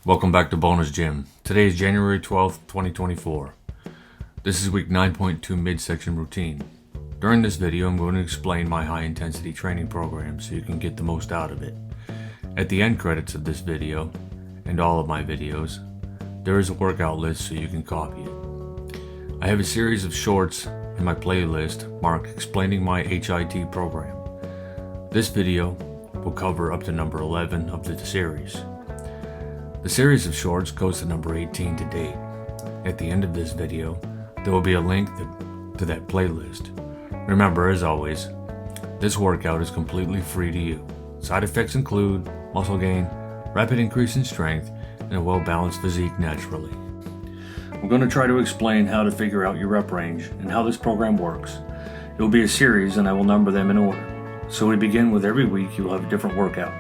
Welcome back to BONA'S Gym. Today is January 12th, 2024. This is week 9.2 Midsection routine. During this video, I'm going to explain my high-intensity training program so you can get the most out of it. At the end credits of this video, and all of my videos, there is a workout list so you can copy it. I have a series of shorts in my playlist marked explaining my HIT program. This video will cover up to number 11 of the series. The series of shorts goes to number 18 to date. At the end of this video, there will be a link to that playlist. Remember, as always, this workout is completely free to you. Side effects include muscle gain, rapid increase in strength, and a well-balanced physique naturally. I'm going to try to explain how to figure out your rep range and how this program works. It will be a series and I will number them in order. So we begin with every week you will have a different workout.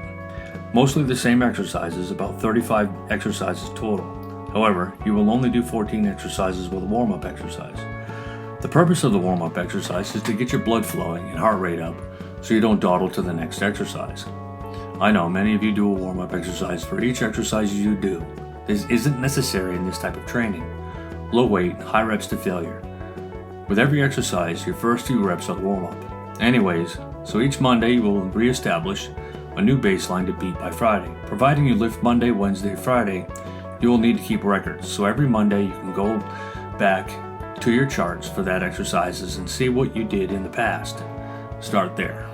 Mostly the same exercises, about 35 exercises total. However, you will only do 14 exercises with a warm-up exercise. The purpose of the warm-up exercise is to get your blood flowing and heart rate up so you don't dawdle to the next exercise. I know many of you do a warm-up exercise for each exercise you do. This isn't necessary in this type of training. Low weight, high reps to failure. With every exercise, your first few reps are the warm-up. Anyways, so each Monday you will re-establish a new baseline to beat by Friday. Providing you lift Monday, Wednesday, Friday, you will need to keep records. So every Monday you can go back to your charts for that exercises and see what you did in the past. Start there.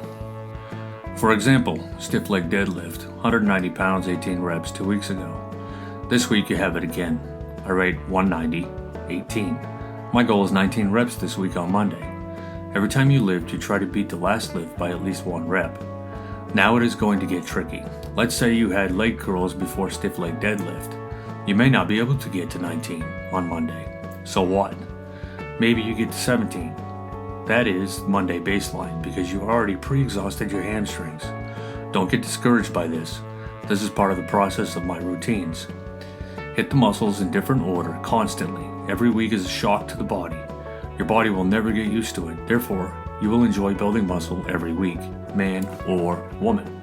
For example, stiff leg deadlift, 190 pounds, 18 reps 2 weeks ago. This week you have it again. I rate 190, 18. My goal is 19 reps this week on Monday. Every time you lift, you try to beat the last lift by at least 1 rep. Now it is going to get tricky. Let's say you had leg curls before stiff leg deadlift. You may not be able to get to 19 on Monday. So what? Maybe you get to 17. That is Monday baseline because you already pre-exhausted your hamstrings. Don't get discouraged by this. This is part of the process of my routines. Hit the muscles in different order constantly. Every week is a shock to the body. Your body will never get used to it. Therefore, you will enjoy building muscle every week, man or woman.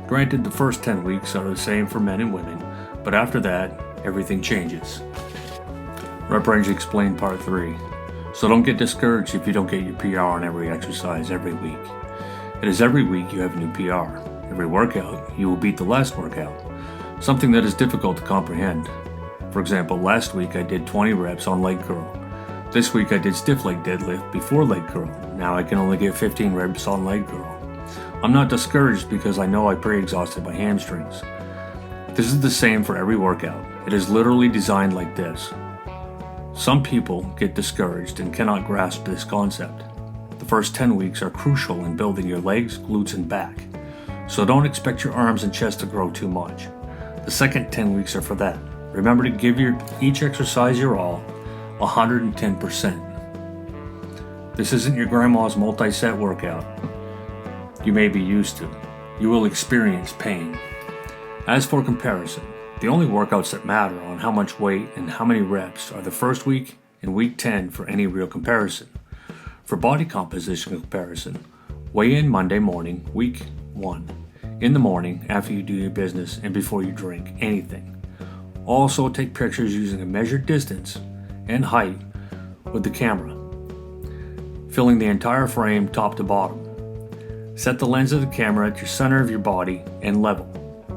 Granted, the first 10 weeks are the same for men and women, but after that, everything changes. Rep range explained part 3. So don't get discouraged if you don't get your PR on every exercise every week. It is every week you have a new PR. Every workout, you will beat the last workout. Something that is difficult to comprehend. For example, last week I did 20 reps on leg curl. This week I did stiff leg deadlift before leg curl. Now I can only get 15 reps on leg curl. I'm not discouraged because I know I pre-exhausted my hamstrings. This is the same for every workout. It is literally designed like this. Some people get discouraged and cannot grasp this concept. The first 10 weeks are crucial in building your legs, glutes, and back. So don't expect your arms and chest to grow too much. The second 10 weeks are for that. Remember to give each exercise your all, 110%. This isn't your grandma's multi-set workout you may be used to. You will experience pain. As for comparison, the only workouts that matter on how much weight and how many reps are the first week and week 10 for any real comparison. For body composition comparison, weigh in Monday morning, week 1, in the morning after you do your business and before you drink anything. Also take pictures using a measured distance and height with the camera, filling the entire frame top to bottom. Set the lens of the camera at your center of your body and level.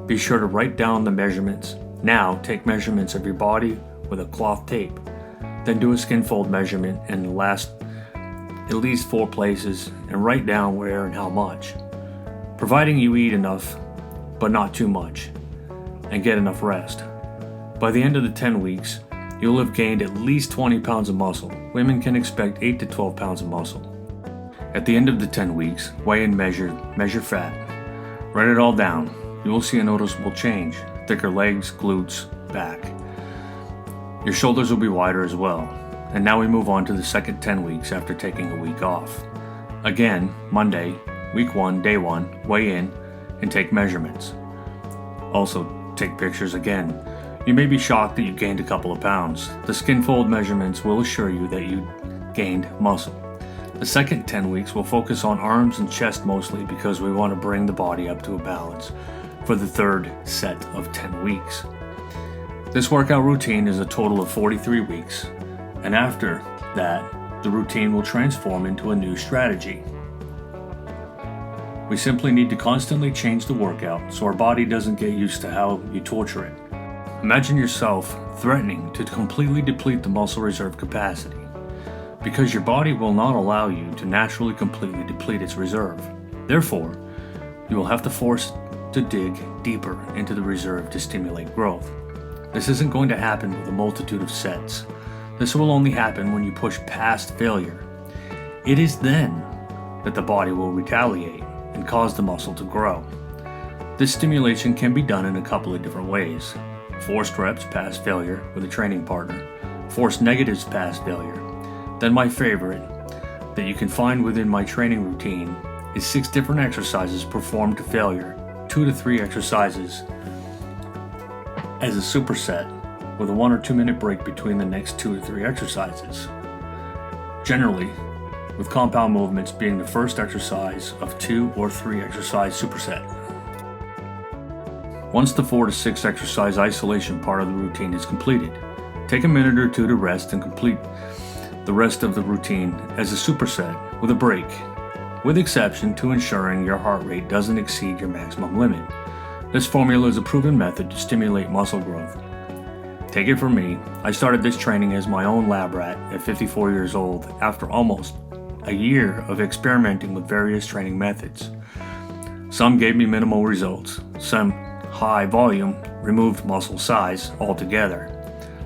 Be sure to write down the measurements. Now take measurements of your body with a cloth tape. Then do a skin fold measurement and at least 4 places and write down where and how much. Providing you eat enough, but not too much, and get enough rest. By the end of the 10 weeks, you'll have gained at least 20 pounds of muscle. Women can expect 8 to 12 pounds of muscle. At the end of the 10 weeks, weigh and measure fat. Write it all down. You will see a noticeable change. Thicker legs, glutes, back. Your shoulders will be wider as well. And now we move on to the second 10 weeks after taking a week off. Again, Monday, week 1, day 1, weigh in and take measurements. Also, take pictures again. You may be shocked that you gained a couple of pounds. The skin fold measurements will assure you that you gained muscle. The second 10 weeks will focus on arms and chest mostly because we want to bring the body up to a balance for the third set of 10 weeks. This workout routine is a total of 43 weeks, and after that, the routine will transform into a new strategy. We simply need to constantly change the workout so our body doesn't get used to how you torture it. Imagine yourself threatening to completely deplete the muscle reserve capacity, because your body will not allow you to naturally completely deplete its reserve. Therefore, you will have to force to dig deeper into the reserve to stimulate growth. This isn't going to happen with a multitude of sets. This will only happen when you push past failure. It is then that the body will retaliate and cause the muscle to grow. This stimulation can be done in a couple of different ways. Forced reps past failure with a training partner, forced negatives past failure. Then my favorite that you can find within my training routine is 6 different exercises performed to failure, 2 to 3 exercises as a superset with a 1 or 2 minute break between the next 2 to 3 exercises. Generally, with compound movements being the first exercise of 2 or 3 exercise superset. Once the 4 to 6 exercise isolation part of the routine is completed, take a minute or 2 to rest and complete the rest of the routine as a superset with a break, with exception to ensuring your heart rate doesn't exceed your maximum limit. This formula is a proven method to stimulate muscle growth. Take it from me, I started this training as my own lab rat at 54 years old after almost a year of experimenting with various training methods. Some gave me minimal results, some high volume removed muscle size altogether.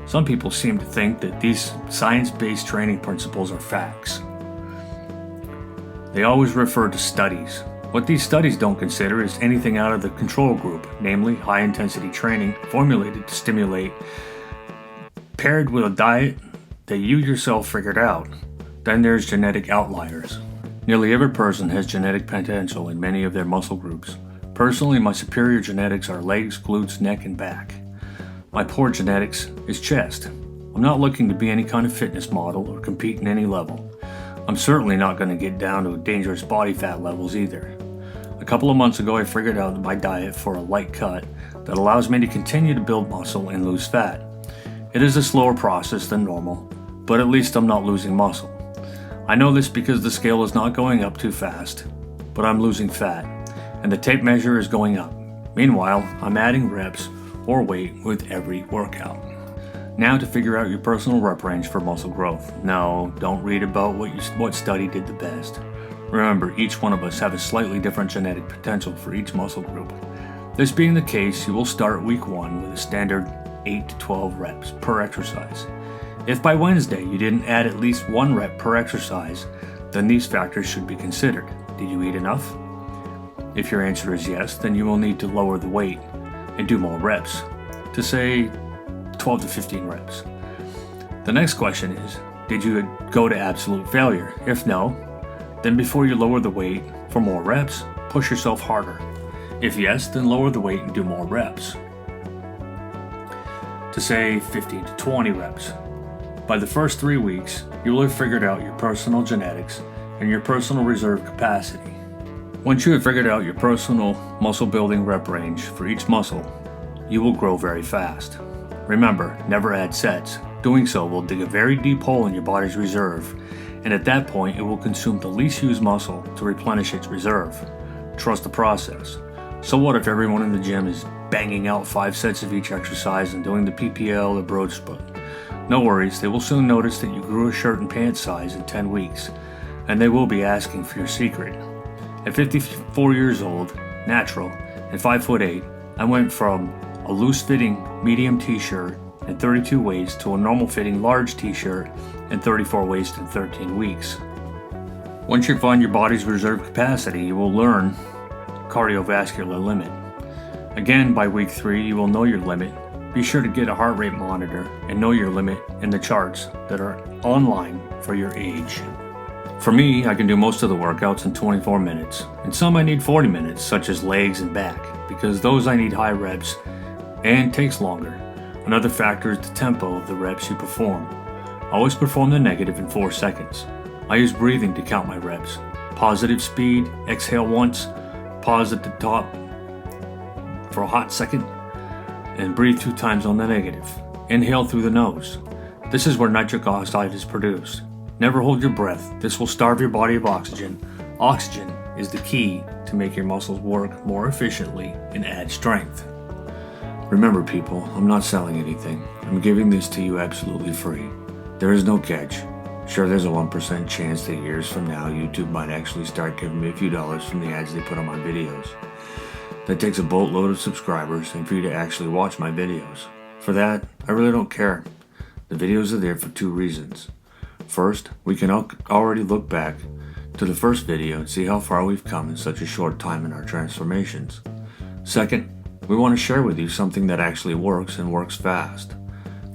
Some people seem to think that these science-based training principles are facts. They always refer to studies. What these studies don't consider is anything out of the control group, namely high-intensity training formulated to stimulate, paired with a diet that you yourself figured out. Then there's genetic outliers. Nearly every person has genetic potential in many of their muscle groups. Personally, my superior genetics are legs, glutes, neck, and back. My poor genetics is chest. I'm not looking to be any kind of fitness model or compete in any level. I'm certainly not going to get down to dangerous body fat levels either. A couple of months ago, I figured out my diet for a light cut that allows me to continue to build muscle and lose fat. It is a slower process than normal, but at least I'm not losing muscle. I know this because the scale is not going up too fast, but I'm losing fat, and the tape measure is going up. Meanwhile, I'm adding reps or weight with every workout. Now to figure out your personal rep range for muscle growth. No, don't read about what study did the best. Remember, each one of us have a slightly different genetic potential for each muscle group. This being the case, you will start week 1 with a standard 8 to 12 reps per exercise. If by Wednesday you didn't add at least 1 rep per exercise, then these factors should be considered. Did you eat enough? If your answer is yes, then you will need to lower the weight and do more reps, to say 12 to 15 reps. The next question is, did you go to absolute failure? If no, then before you lower the weight for more reps, push yourself harder. If yes, then lower the weight and do more reps, to say 15 to 20 reps. By the first 3 weeks, you will have figured out your personal genetics and your personal reserve capacity. Once you have figured out your personal muscle building rep range for each muscle, you will grow very fast. Remember, never add sets. Doing so will dig a very deep hole in your body's reserve, and at that point it will consume the least used muscle to replenish its reserve. Trust the process. So what if everyone in the gym is banging out 5 sets of each exercise and doing the PPL or broad split? No worries, they will soon notice that you grew a shirt and pants size in 10 weeks, and they will be asking for your secret. At 54 years old, natural, and 5'8", I went from a loose-fitting medium t-shirt and 32 waist to a normal-fitting large t-shirt and 34 waist in 13 weeks. Once you find your body's reserve capacity, you will learn cardiovascular limit. Again, by week 3, you will know your limit. Be sure to get a heart rate monitor and know your limit in the charts that are online for your age. For me, I can do most of the workouts in 24 minutes, and some I need 40 minutes, such as legs and back, because those I need high reps and takes longer. Another factor is the tempo of the reps you perform. Always perform the negative in 4 seconds. I use breathing to count my reps. Positive speed, exhale once, pause at the top for a hot second, and breathe 2 times on the negative. Inhale through the nose. This is where nitric oxide is produced. Never hold your breath. This will starve your body of oxygen. Oxygen is the key to make your muscles work more efficiently and add strength. Remember people, I'm not selling anything. I'm giving this to you absolutely free. There is no catch. Sure, there's a 1% chance that years from now YouTube might actually start giving me a few dollars from the ads they put on my videos. That takes a boatload of subscribers and for you to actually watch my videos. For that, I really don't care. The videos are there for 2 reasons. First, we can already look back to the first video and see how far we've come in such a short time in our transformations. Second, we want to share with you something that actually works and works fast.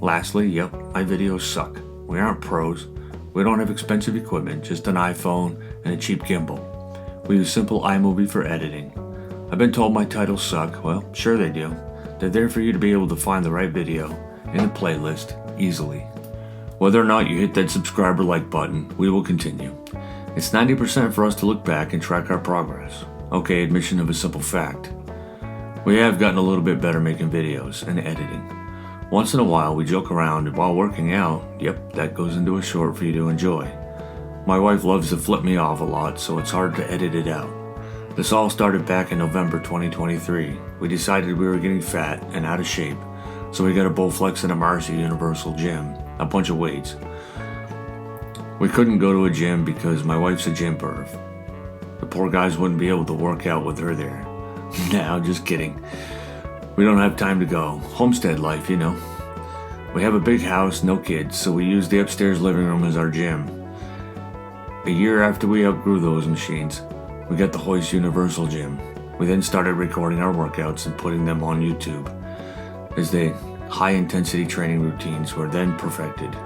Lastly, yep, my videos suck. We aren't pros. We don't have expensive equipment, just an iPhone and a cheap gimbal. We use simple iMovie for editing. I've been told my titles suck. Well, sure they do. They're there for you to be able to find the right video in the playlist easily. Whether or not you hit that subscribe or like button, we will continue. It's 90% for us to look back and track our progress. Okay, admission of a simple fact. We have gotten a little bit better making videos and editing. Once in a while we joke around while working out. Yep, that goes into a short for you to enjoy. My wife loves to flip me off a lot, so it's hard to edit it out. This all started back in November 2023. We decided we were getting fat and out of shape, so we got a Bowflex and a Marcy Universal Gym, a bunch of weights. We couldn't go to a gym because my wife's a gym perv. The poor guys wouldn't be able to work out with her there. Nah, just kidding. We don't have time to go. Homestead life, you know. We have a big house, no kids, so we use the upstairs living room as our gym. A year after we outgrew those machines, we got the Hoist Universal Gym. We then started recording our workouts and putting them on YouTube. As the high-intensity training routines were then perfected.